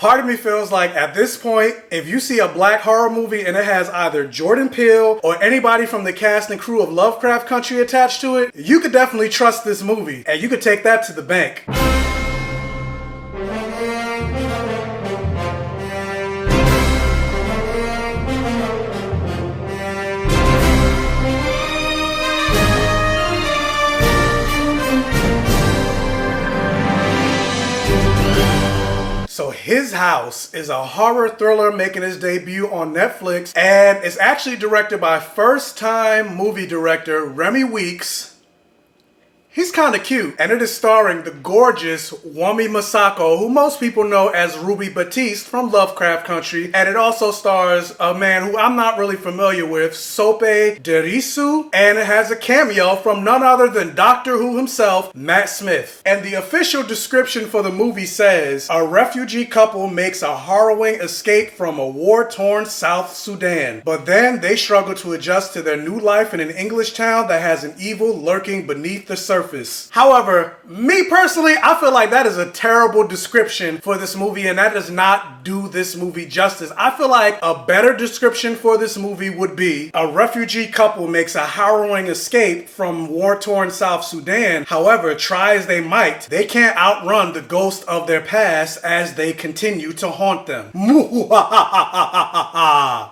Part of me feels like at this point, if you see a black horror movie and it has either Jordan Peele or anybody from the cast and crew of Lovecraft Country attached to it, you could definitely trust this movie and you could take that to the bank. So His House is a horror thriller making its debut on Netflix, and it's actually directed by first-time movie director Remy Weeks. He's kind of cute, and it is starring the gorgeous Wumi Masako, who most people know as Ruby Batiste from Lovecraft Country, and it also stars a man who I'm not really familiar with, Sope Derisu, and it has a cameo from none other than Doctor Who himself, Matt Smith. And the official description for the movie says, a refugee couple makes a harrowing escape from a war-torn South Sudan, but then they struggle to adjust to their new life in an English town that has an evil lurking beneath the surface. However, me personally, I feel like that is a terrible description for this movie, and that does not do this movie justice. I feel like a better description for this movie would be a refugee couple makes a harrowing escape from war-torn South Sudan. However, try as they might, they can't outrun the ghost of their past as they continue to haunt them.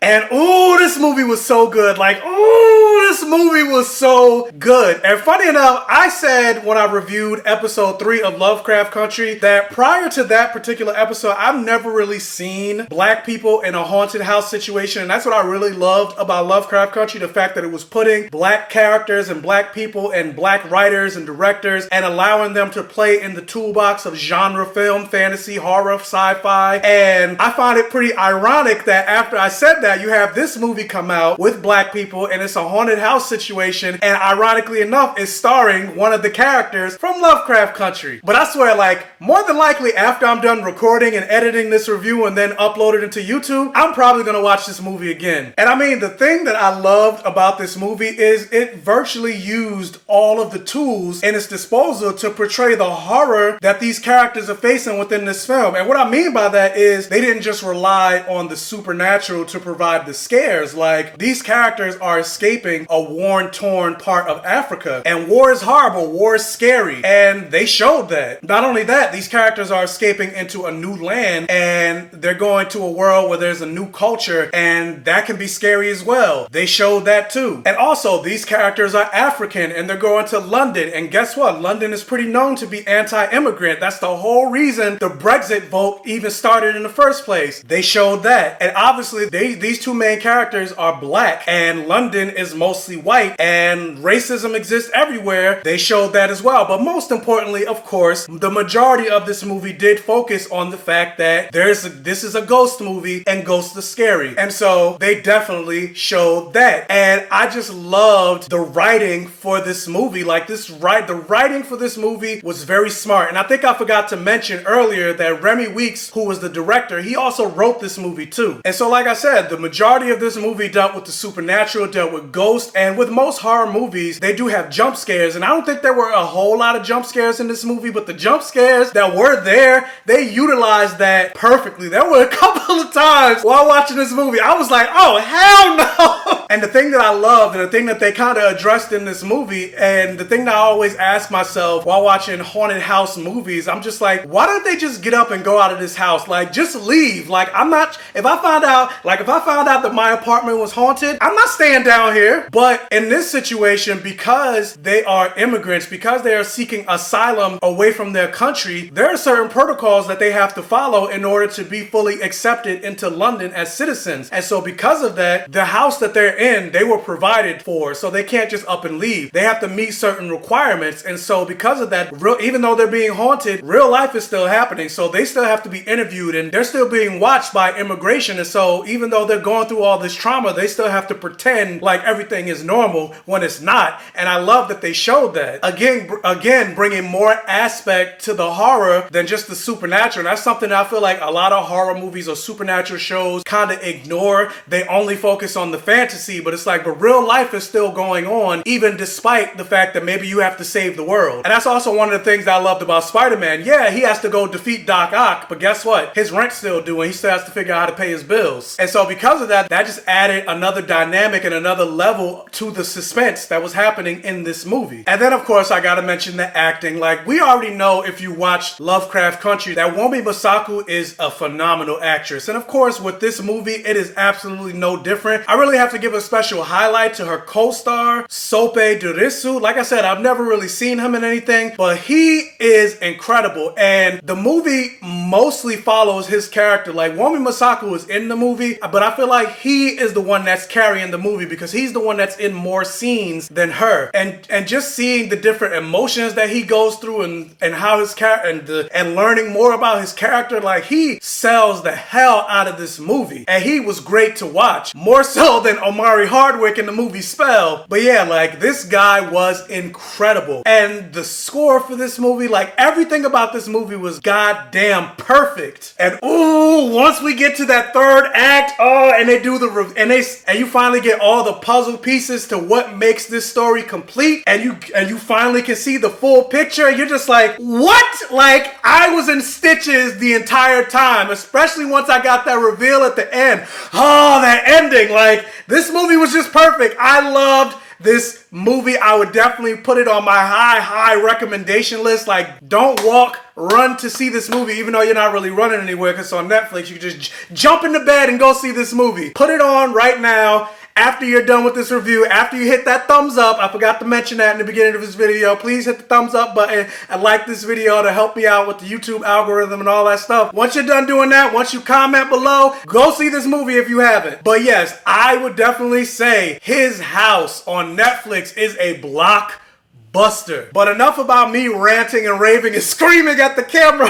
And ooh, this movie was so good. Like, ooh, this movie was so good. And funny enough, I said when I reviewed episode 3 of Lovecraft Country that prior to that particular episode, I've never really seen black people in a haunted house situation. And that's what I really loved about Lovecraft Country, the fact that it was putting black characters and black people and black writers and directors and allowing them to play in the toolbox of genre film, fantasy, horror, sci-fi. And I find it pretty ironic that after I said that, you have this movie come out with black people and it's a haunted house situation, and ironically enough, it's starring one of the characters from Lovecraft Country. But I swear, like, more than likely after I'm done recording and editing this review and then upload it into YouTube, I'm probably gonna watch this movie again. And I mean, the thing that I loved about this movie is it virtually used all of the tools in its disposal to portray the horror that these characters are facing within this film. And what I mean by that is they didn't just rely on the supernatural to provide the scares. Like, these characters are escaping a war-torn part of Africa, and war is horrible, war is scary, and they showed that. Not only that, these characters are escaping into a new land, and they're going to a world where there's a new culture, and that can be scary as well. They showed that too. And also, these characters are African, and they're going to London, and guess what? London is pretty known to be anti-immigrant. That's the whole reason the Brexit vote even started in the first place. They showed that. And obviously, these two main characters are black, and London is mostly white, and racism exists everywhere. They showed that as well. But most importantly, of course, the majority of this movie did focus on the fact that this is a ghost movie and ghosts are scary. And so they definitely showed that. And I just loved the writing for this movie. Like, the writing for this movie was very smart. And I think I forgot to mention earlier that Remy Weeks, who was the director, he also wrote this movie too. And so, like I said, the majority of this movie dealt with the supernatural, dealt with ghosts, and with most horror movies, they do have jump scares. And I don't think there were a whole lot of jump scares in this movie, but the jump scares that were there, they utilized that perfectly. There were a couple of times while watching this movie, I was like, oh, hell no! And the thing that I loved, and the thing that they kind of addressed in this movie, and the thing that I always ask myself while watching haunted house movies, I'm just like, why don't they just get up and go out of this house? Like, just leave. Like, if I found out that my apartment was haunted, I'm not staying down here. But in this situation, because they are immigrants, because they are seeking asylum away from their country, there are certain protocols that they have to follow in order to be fully accepted into London as citizens. And so because of that, the house that they're in, they were provided for, so they can't just up and leave. They have to meet certain requirements. And so because of that, even though they're being haunted, real life is still happening. So they still have to be interviewed, and they're still being watched by immigration. And so even though they're going through all this trauma, they still have to pretend like everything everything is normal when it's not. And I love that they showed that. Again, bringing more aspect to the horror than just the supernatural. And that's something that I feel like a lot of horror movies or supernatural shows kind of ignore. They only focus on the fantasy, but it's like, but real life is still going on, even despite the fact that maybe you have to save the world. And that's also one of the things that I loved about Spider-Man. Yeah, he has to go defeat Doc Ock, but guess what? His rent's still due, and he still has to figure out how to pay his bills. And so because of that, that just added another dynamic and another level to the suspense that was happening in this movie. And then, of course, I gotta mention the acting. Like, we already know, if you watch Lovecraft Country, that Wunmi Mosaku is a phenomenal actress. And of course, with this movie, it is absolutely no different. I really have to give a special highlight to her co-star, Sope Durisu. Like I said, I've never really seen him in anything, but he is incredible. And the movie mostly follows his character. Like, Wunmi Mosaku is in the movie, but I feel like he is the one that's carrying the movie because he's the one that's in more scenes than her. And just seeing the different emotions that he goes through and how his character and learning more about his character, like, he sells the hell out of this movie. And he was great to watch, more so than Omari Hardwick in the movie Spell. But yeah, like, this guy was incredible. And the score for this movie, like, everything about this movie was goddamn perfect. And ooh, once we get to that third act, and they do and you finally get all the puzzle pieces to what makes this story complete, and you finally can see the full picture, and you're just like, what? Like, I was in stitches the entire time, especially once I got that reveal at the end. Oh, that ending. Like, this movie was just perfect. I loved this movie. I would definitely put it on my high recommendation list. Like, don't walk, run to see this movie, even though you're not really running anywhere because it's on Netflix. You can just jump into bed and go see this movie. Put it on right now. After you're done with this review, after you hit that thumbs up, I forgot to mention that in the beginning of this video, please hit the thumbs up button and like this video to help me out with the YouTube algorithm and all that stuff. Once you're done doing that, once you comment below, go see this movie if you haven't. But yes, I would definitely say His House on Netflix is a blockbuster. But enough about me ranting and raving and screaming at the camera.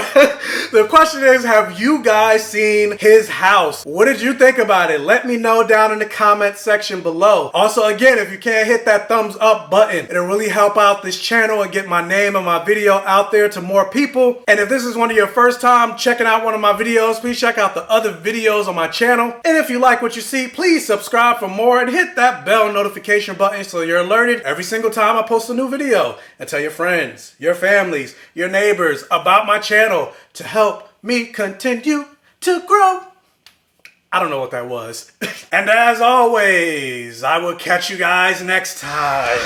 The question is, have you guys seen His House? What did you think about it? Let me know down in the comment section below. Also, again, if you can't hit that thumbs up button, it'll really help out this channel and get my name and my video out there to more people. And if this is one of your first time checking out one of my videos, please check out the other videos on my channel. And if you like what you see, please subscribe for more and hit that bell notification button so you're alerted every single time I post a new video. And tell your friends, your families, your neighbors about my channel to help me continue to grow. I don't know what that was. And as always, I will catch you guys next time.